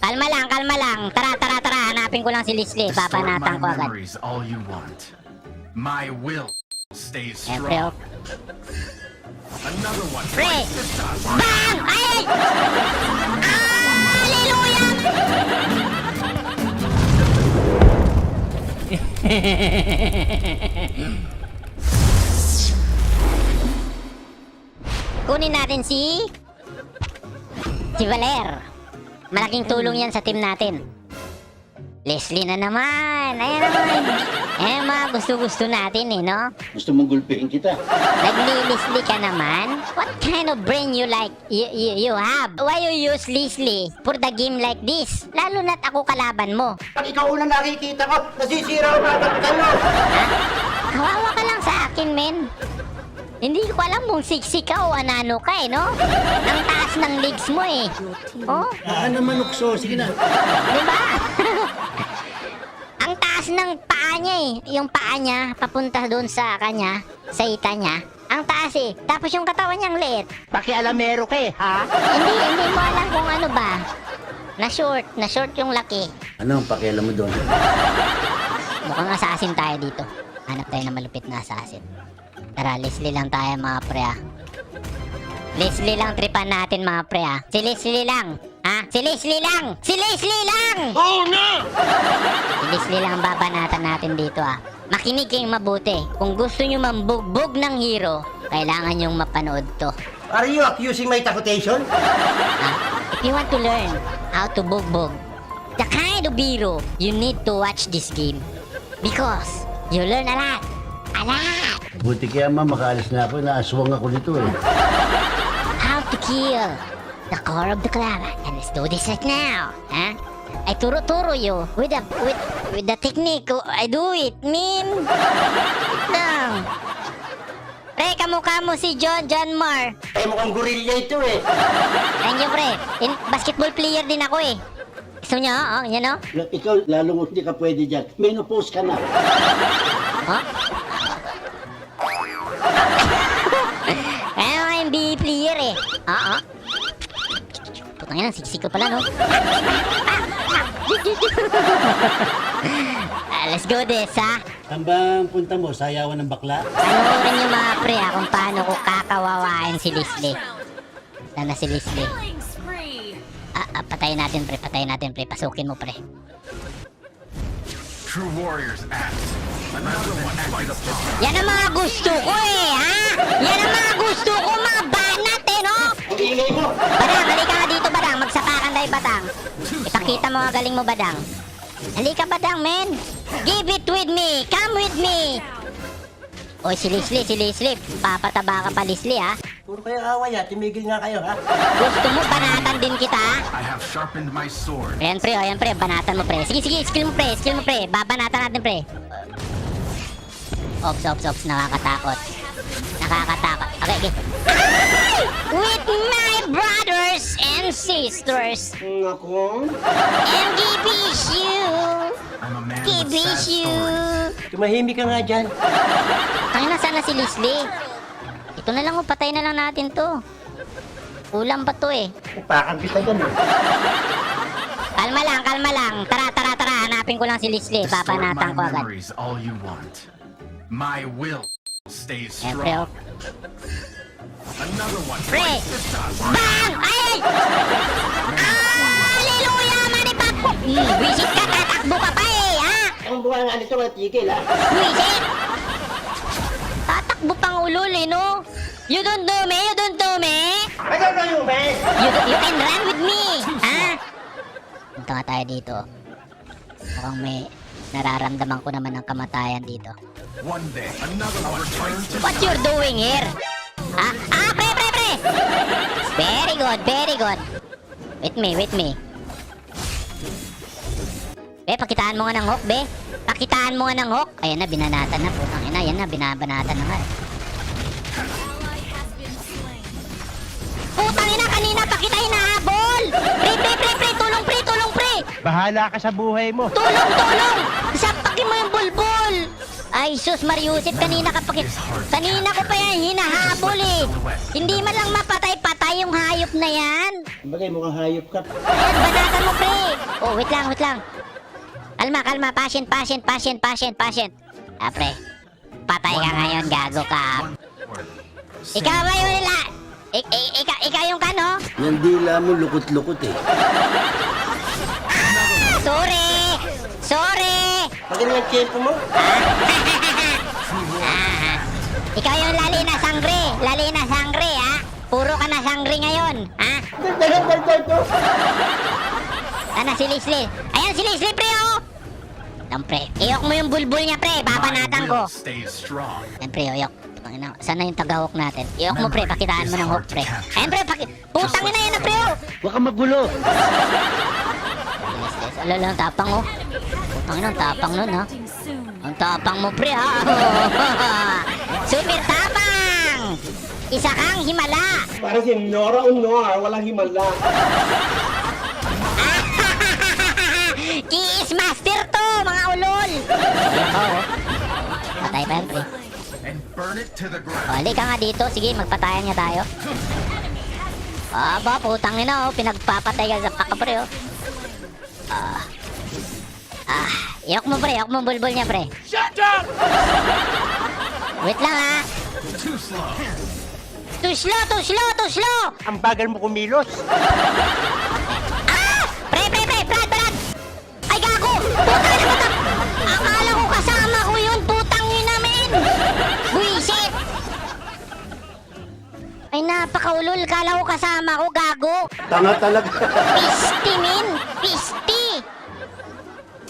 Kalma lang, kalma lang. Tara, tara, tara. Hanapin ko lang si Leslie. Distort Papanatan my ko agad. memories all you want. My will stays Siyempre, oh. strong. Another one. Pre! Bites the dust. Bang! Ay! Hallelujah! Kunin natin si Valer. Malaking tulong yan sa team natin. Leslie na naman. Ayan naman. Eh, mga gusto-gusto natin eh, no? Gusto mong gulpihin kita. Nagli-Leslie ka naman? What kind of brain you like you have? Why you use Leslie for the game like this? Lalo na't ako kalaban mo. Pag ikaw unang nakikita ko, nasisira ang mata ko kayo. Ha? Kawawa ka lang sa akin, men. Hindi ko alam kung siksi ka o anano ka eh, no? Ang taas ng legs mo eh. Oh, Baka naman ukso, sige na. di ba? Ang taas ng paa niya eh. Yung paa niya, papunta doon sa kanya, sa ita niya. Ang taas eh. Tapos yung katawan niyang liit. Pakialamero ka eh, ha? Hindi mo alam kung ano ba. Na short yung laki. Ano ang pakialam mo doon? Mukhang assassin tayo dito. Hanap tayo ng malupit na assassin. Tara, Leslie lang tayo mga pre ah. Leslie lang tripan natin mga pre ah. Si Leslie lang. Ha? Si Leslie lang! Si Leslie lang! Oh no! Si Leslie lang babanatan natin dito ah. Makinig kayong mabuti. Kung gusto nyo mambugbog ng hero, kailangan nyong mapanood to. Are you accusing my takutation? If you want to learn how to bugbog the kind of hero, you need to watch this game. Because you learn a lot. A lot! Buti kaya makaalis na ako, naaswang ako dito eh. How to kill the core of the clan. And let's do this right now. Huh? I turo you with the technique. I do it, man. Wait lang. Pre, kamukha mo si John Mar. Ay mukhang gorilla ito eh. Thank you, pre. Basketball player din ako eh. Gusto niyo, oh, yan oh. Ikaw, lalong hindi ka pwede dyan. Menopause ka na. Huh? Kaya nga NBA player eh. Oo. Putang ina, siksik ko pala no. Let's go this ha. Saan bang punta mo? Sayawan ng bakla? Panoorin niyo mga pre ha kung paano ko kakawawain si Leslie. Sana si Leslie. Killing spree. Patayin natin pre, pasukin mo pre. True warriors act. Another one. Bites the dust. Yan ang mga gusto ko eh ha. Yan ang mga gusto ko, mga banat eh no. Ang ingay mo! Badang, halika nga dito, Badang. Magsapakan tayo, Badang. Ipakita mo ang galing mo, Badang. Halika, Badang, men. Give it with me. Come with me. Oy, si Leslie. Papataba ka pa, Leslie, ha? Puro kayo away ha, tumigil nga kayo ha. Gusto mo, banatan din kita, ha? I have sharpened my sword. Ayan, pre, banatan mo, pre. Sige, skill mo, pre. Babanatan natin, pre. Ops. Nakakatakot. Okay. With my brothers and sisters. Ako? And give you. I'm a man Give with sad you. stories. Tumahimik ka nga dyan. Tangina, sana si Leslie. Ito na lang, patay na lang natin to. Ulam pa to eh. Upakan kita dyan eh. Kalma lang. Tara. Hanapin ko lang si Leslie. Distort Papanatan ko my agad. memories all you want. My will stays Siyempre, oh. strong. Another one. Pre! Bites the dust. Bang! Ay! Hallelujah! Manipakpo! Wisit ka, tatakbo ka pa eh, ha? Ang buwan nga nito, matigil ha. Wisit! Tatakbo pang ulol eh, no? You don't know me? I don't know you, man! You can run with me, ha? Punta nga tayo dito. Mukhang may nararamdaman ko naman ng kamatayan dito. One day, another one returns to What you're doing here? Pre! Very good. With me. Be, pakitaan mo nga ng hook, be. Pakitaan mo nga ng hook. Ayan na, binanatan na. Putang ina, yan na, binabanatan na nga. Ally has been slain. Putang ina, kanina pa kita hinahabol. Pre, tulong, pre. Bahala ka sa buhay mo. Tulong! Sampakin mo yung bulbul! Ay, sus, Mariusip, kanina ko pa yan hinahabol eh. Hindi man lang mapatay-patay yung hayop na yan. Bagay, mukhang hayop ka. Ayan, banatan mo, pre. Oh, wait lang, wait lang. Kalma, kalma. Patient. Ah, pre. Patay ka ngayon, gago ka. Ikaw ba yun nila? Ikaw yung kano? Yung dila mo lukot-lukot eh. Sorry! Magaling ang tiyempo mo. Ikaw yung lali na sangre, ha? Puro ka na sangre ngayon, ha? Dagdag to. Sana si Leslie. Ayan si Leslie, pre, oh! Lang, pre. Iyok mo yung bulbul niya, pre. Papanatan My ko. will stays strong. Ayan, pre, iyok. Sana yung taga-hook natin. Iyok mo, pre. Pakitaan mo ng hook, pre. Ayan, pre. Putang ina yan, pre, oh! Huwag ka magulo. Alala, ang tapang, oh. Putang ina, ang tapang nun, ha? Starting soon. Ang tapang mo, pre, ha? Super tapang! Isa kang himala! Parang si Nora Honor, walang himala. Kiis master to, mga ulol! Patay pa yan, pre. And burn it to the ground. Balik ka nga dito. Sige, magpatayan niya tayo. Aba, putang ina, oh. Pinagpapatay ka sa paka, pre, oh. Iyok mo, pre. Iyok mo bulbul niya, pre. Shut up! Wait lang, ha. Too slow. Too slow! Ang bagal mo kumilos. Pre, Brad! Ay, gago! Putang ina, akala ko kasama ko yun. Putang ina, men! Buisit! Ay, napakaulol. Kala ko kasama ko, gago. Tanga talaga. Pisti, men! Pisti!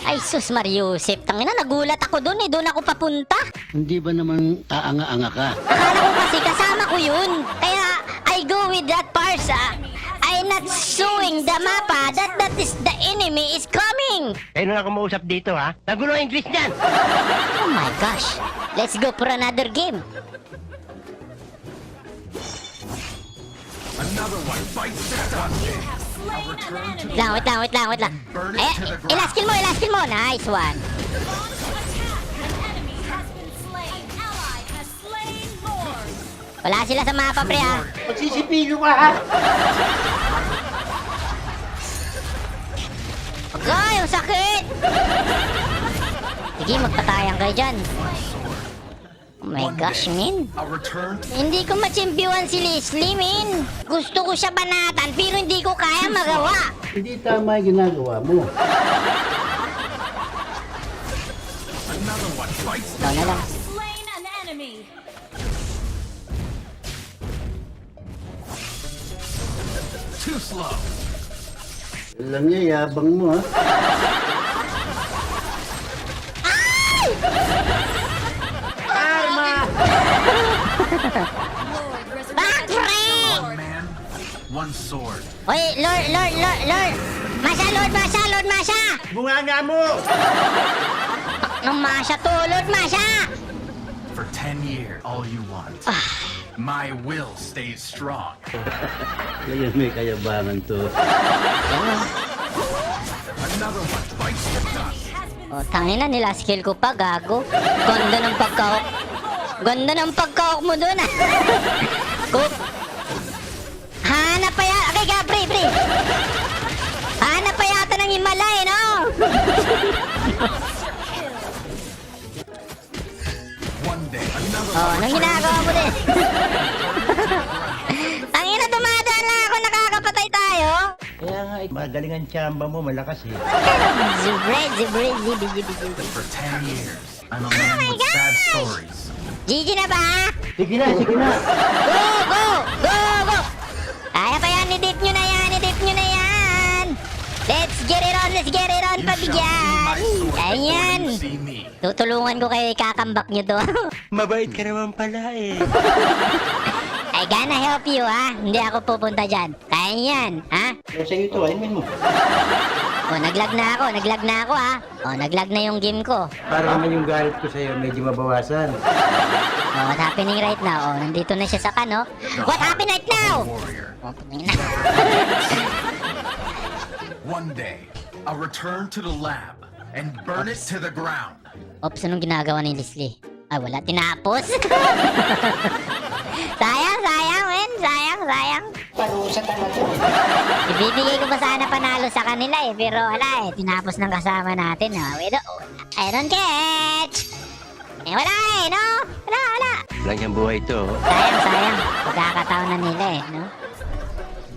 Ay, sus Mariusip. Tangina, nagulat ako doon eh. Doon ako papunta. Hindi ba naman kaanga-anga ka? Akala ko kasi kasama ko yun. Kaya, I go with that parsa. I'm not showing the mapa that is the enemy is coming. Kayo na ako mausap dito, ha? Nagulo ang English niyan. Oh my gosh. Let's go for another game. Another one bites the dust. I'll return to the Wait lang. Ay, last kill mo. Nice one. An enemy has been slain. Ally has slain Lord. Wala sila sa mapa, pre, ha. Magsisipilo ka, ha? Agay, ang sakit. Sige, magpatayan kayo dyan. Oh my gosh, min. I'll return to Hindi ko ma-champion si Leslie, min. Gusto ko siya banatan, pero hindi ko kaya magawa. Hindi tama yung ginagawa mo. another one bites the Ikaw na lang. Slain an enemy. too slow. Alam niya, yabang mo ha. Lord Back, resurrected. pre! One man, one sword. Oy, Lord. Lord Masha. Bunga nga mo. Nung Masha to, Lord Masha. For 10 years, all you want. My will stays strong. Kaya may kayabangan to. Another one bites the dust. Oh, tangina nila skill ko pa, gago. Ganda ng pagkahok mo doon, ah. Cook. Hanap pa yata. Okay, pre. Hanap pa yata ng Himalay, no? One day, another Oh, one anong ginagawa mo din? Tangina, dumadaan lang ako, nakakapatay tayo. Kaya nga, magaling ang tsamba mo, malakas eh. Zibre. for 10 years. I'm a man with sad stories. GG na ba? Sige na. Go! Kaya pa yan, i-dip nyo na yan. Let's get it on, You shall see my pabigyan. sword before Ayan. you see me. Tutulungan ko kayo, ikakambak nyo to. Mabait ka naman pala eh. I gonna help you, ha? Hindi ako pupunta dyan. Kaya yan, ha? Pero sa'yo ito, ayun mo. Oh, naglag na ako, ha? Oh, naglag na yung game ko. Para naman yung galit ko sa'yo, medyo mabawasan. Oh, what happening right now? Oh, nandito na siya sa kano. What happened right now? Warrior. Oh, putang ina. One day, I'll return to the lab and burn it to the ground. Ops, anong ginagawa ni Leslie? Ay, wala. Tinapos. sayang, men. Sayang. sayang. Parusa talaga. Ibibigay ko pa sana panalo sa kanila eh, pero wala eh, tinapos ng kasama natin. Oh. I don't catch! Eh, wala eh, no? Wala. Wala niyang buhay to. Sayang. Pagkakataon na nila eh, no?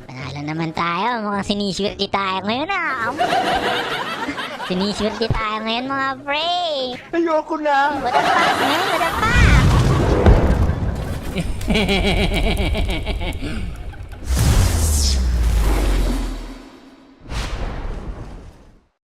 Panalo naman tayo, mukhang siniswerte tayo ngayon ah. Siniswerte tayo ngayon mga pre. Ayoko na. What the fuck, man? What the fuck?